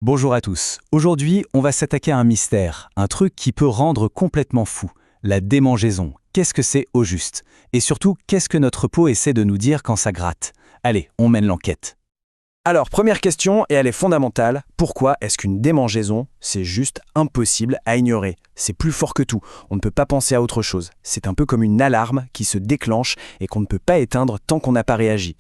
Bonjour à tous. Aujourd'hui, on va s'attaquer à un mystère, un truc qui peut rendre complètement fou. La démangeaison. Qu'est-ce que c'est au juste? Et surtout, qu'est-ce que notre peau essaie de nous dire quand ça gratte? Allez, on mène l'enquête. Alors, première question, et elle est fondamentale, pourquoi est-ce qu'une démangeaison, c'est juste impossible à ignorer? C'est plus fort que tout, on ne peut pas penser à autre chose. C'est un peu comme une alarme qui se déclenche et qu'on ne peut pas éteindre tant qu'on n'a pas réagi.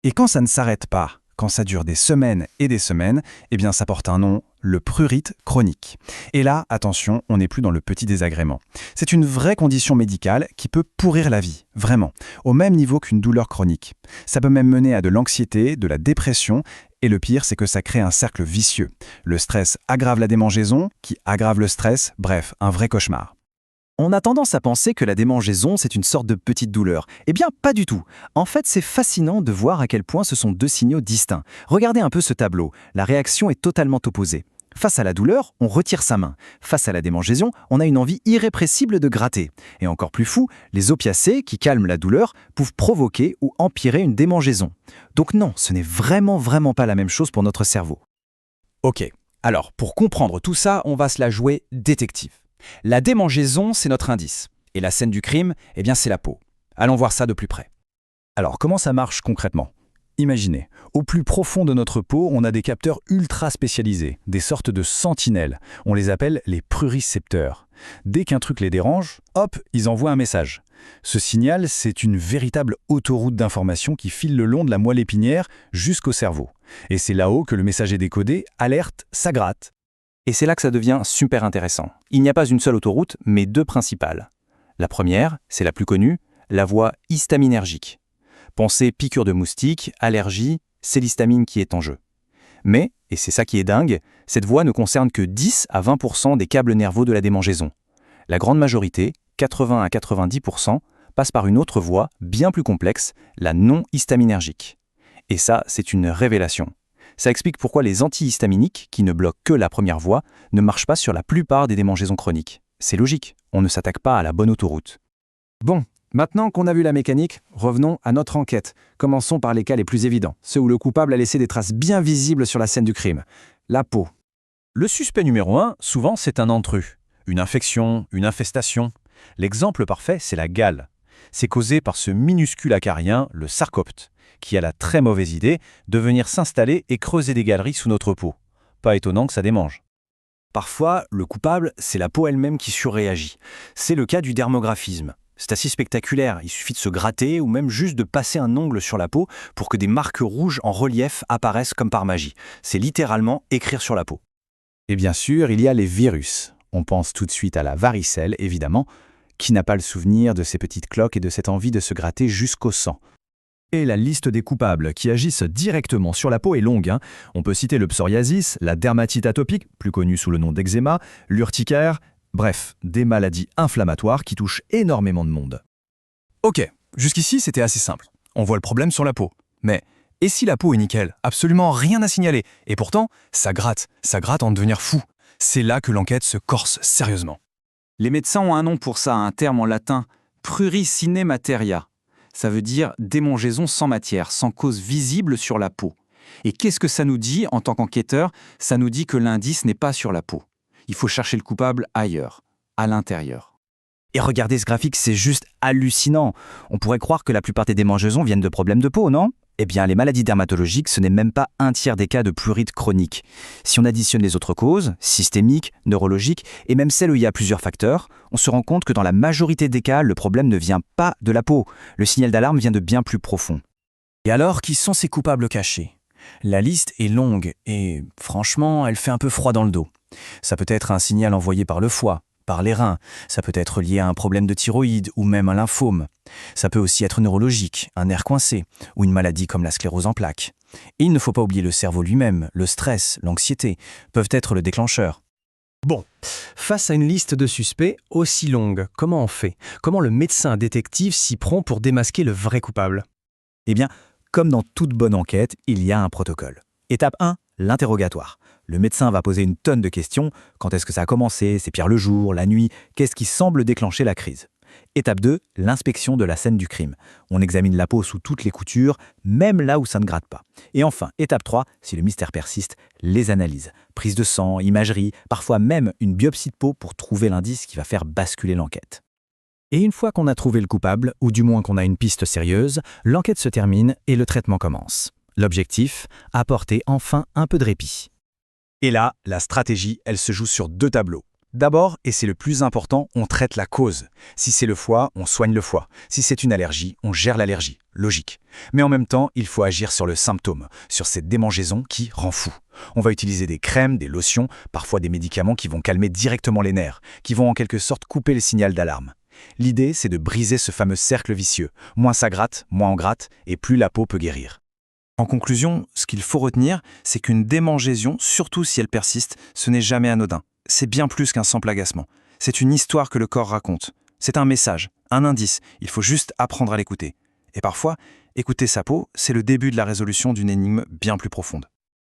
Et quand ça ne s'arrête pas, quand ça dure des semaines et des semaines, eh bien ça porte un nom, le prurite chronique. Et là, attention, on n'est plus dans le petit désagrément. C'est une vraie condition médicale qui peut pourrir la vie, vraiment, au même niveau qu'une douleur chronique. Ça peut même mener à de l'anxiété, de la dépression, et le pire, c'est que ça crée un cercle vicieux. Le stress aggrave la démangeaison, qui aggrave le stress, bref, un vrai cauchemar. On a tendance à penser que la démangeaison, c'est une sorte de petite douleur. Eh bien, pas du tout. En fait, c'est fascinant de voir à quel point ce sont deux signaux distincts. Regardez un peu ce tableau. La réaction est totalement opposée. Face à la douleur, on retire sa main. Face à la démangeaison, on a une envie irrépressible de gratter. Et encore plus fou, les opiacés, qui calment la douleur, peuvent provoquer ou empirer une démangeaison. Donc non, ce n'est vraiment pas la même chose pour notre cerveau. Ok, alors pour comprendre tout ça, on va se la jouer détective. La démangeaison, c'est notre indice. Et la scène du crime, eh bien c'est la peau. Allons voir ça de plus près. Alors, comment ça marche concrètement? Imaginez, au plus profond de notre peau, on a des capteurs ultra spécialisés, des sortes de sentinelles. On les appelle les pruricepteurs. Dès qu'un truc les dérange, hop, ils envoient un message. Ce signal, c'est une véritable autoroute d'information qui file le long de la moelle épinière jusqu'au cerveau. Et c'est là-haut que le message est décodé, alerte, ça gratte. Et c'est là que ça devient super intéressant. Il n'y a pas une seule autoroute, mais deux principales. La première, c'est la plus connue, la voie histaminergique. Pensez piqûre de moustique, allergie, c'est l'histamine qui est en jeu. Mais, et c'est ça qui est dingue, cette voie ne concerne que 10 à 20% des câbles nerveux de la démangeaison. La grande majorité, 80 à 90%, passe par une autre voie bien plus complexe, la non-histaminergique. Et ça, c'est une révélation. Ça explique pourquoi les antihistaminiques, qui ne bloquent que la première voie, ne marchent pas sur la plupart des démangeaisons chroniques. C'est logique, on ne s'attaque pas à la bonne autoroute. Bon, maintenant qu'on a vu la mécanique, revenons à notre enquête. Commençons par les cas les plus évidents, ceux où le coupable a laissé des traces bien visibles sur la scène du crime. La peau. Le suspect numéro 1, souvent, c'est un intrus. Une infection, une infestation. L'exemple parfait, c'est la gale. C'est causé par ce minuscule acarien, le sarcopte, qui a la très mauvaise idée de venir s'installer et creuser des galeries sous notre peau. Pas étonnant que ça démange. Parfois, le coupable, c'est la peau elle-même qui surréagit. C'est le cas du dermographisme. C'est assez spectaculaire, il suffit de se gratter ou même juste de passer un ongle sur la peau pour que des marques rouges en relief apparaissent comme par magie. C'est littéralement écrire sur la peau. Et bien sûr, il y a les virus. On pense tout de suite à la varicelle, évidemment. Qui n'a pas le souvenir de ces petites cloques et de cette envie de se gratter jusqu'au sang? Et la liste des coupables qui agissent directement sur la peau est longue. On peut citer le psoriasis, la dermatite atopique, plus connue sous le nom d'eczéma, l'urticaire, bref, des maladies inflammatoires qui touchent énormément de monde. Ok, jusqu'ici c'était assez simple. On voit le problème sur la peau. Mais, et si la peau est nickel? Absolument rien à signaler. Et pourtant, ça gratte en devenir fou. C'est là que l'enquête se corse sérieusement. Les médecins ont un nom pour ça, un terme en latin, pruricine materia. Ça veut dire démangeaison sans matière, sans cause visible sur la peau. Et qu'est-ce que ça nous dit en tant qu'enquêteur? Ça nous dit que l'indice n'est pas sur la peau. Il faut chercher le coupable ailleurs, à l'intérieur. Et regardez ce graphique, c'est juste hallucinant. On pourrait croire que la plupart des démangeaisons viennent de problèmes de peau, non? Eh bien, les maladies dermatologiques, ce n'est même pas un tiers des cas de prurite chronique. Si on additionne les autres causes, systémiques, neurologiques, et même celles où il y a plusieurs facteurs, on se rend compte que dans la majorité des cas, le problème ne vient pas de la peau. Le signal d'alarme vient de bien plus profond. Et alors, qui sont ces coupables cachés? La liste est longue et, franchement, elle fait un peu froid dans le dos. Ça peut être un signal envoyé par le foie, par les reins, ça peut être lié à un problème de thyroïde ou même un lymphome. Ça peut aussi être neurologique, un nerf coincé ou une maladie comme la sclérose en plaques. Et il ne faut pas oublier le cerveau lui-même, le stress, l'anxiété peuvent être le déclencheur. Bon, face à une liste de suspects aussi longue, comment on fait? Comment le médecin détective s'y prend pour démasquer le vrai coupable? Eh bien, comme dans toute bonne enquête, il y a un protocole. Étape 1, l'interrogatoire. Le médecin va poser une tonne de questions. Quand est-ce que ça a commencé? C'est pire le jour, la nuit? Qu'est-ce qui semble déclencher la crise? Étape 2, l'inspection de la scène du crime. On examine la peau sous toutes les coutures, même là où ça ne gratte pas. Et enfin, étape 3, si le mystère persiste, les analyses. Prise de sang, imagerie, parfois même une biopsie de peau pour trouver l'indice qui va faire basculer l'enquête. Et une fois qu'on a trouvé le coupable, ou du moins qu'on a une piste sérieuse, l'enquête se termine et le traitement commence. L'objectif, apporter enfin un peu de répit. Et là, la stratégie, elle se joue sur 2 tableaux. D'abord, et c'est le plus important, on traite la cause. Si c'est le foie, on soigne le foie. Si c'est une allergie, on gère l'allergie. Logique. Mais en même temps, il faut agir sur le symptôme, sur cette démangeaison qui rend fou. On va utiliser des crèmes, des lotions, parfois des médicaments qui vont calmer directement les nerfs, qui vont en quelque sorte couper le signal d'alarme. L'idée, c'est de briser ce fameux cercle vicieux. Moins ça gratte, moins on gratte, et plus la peau peut guérir. En conclusion, ce qu'il faut retenir, c'est qu'une démangeaison, surtout si elle persiste, ce n'est jamais anodin. C'est bien plus qu'un simple agacement. C'est une histoire que le corps raconte. C'est un message, un indice. Il faut juste apprendre à l'écouter. Et parfois, écouter sa peau, c'est le début de la résolution d'une énigme bien plus profonde.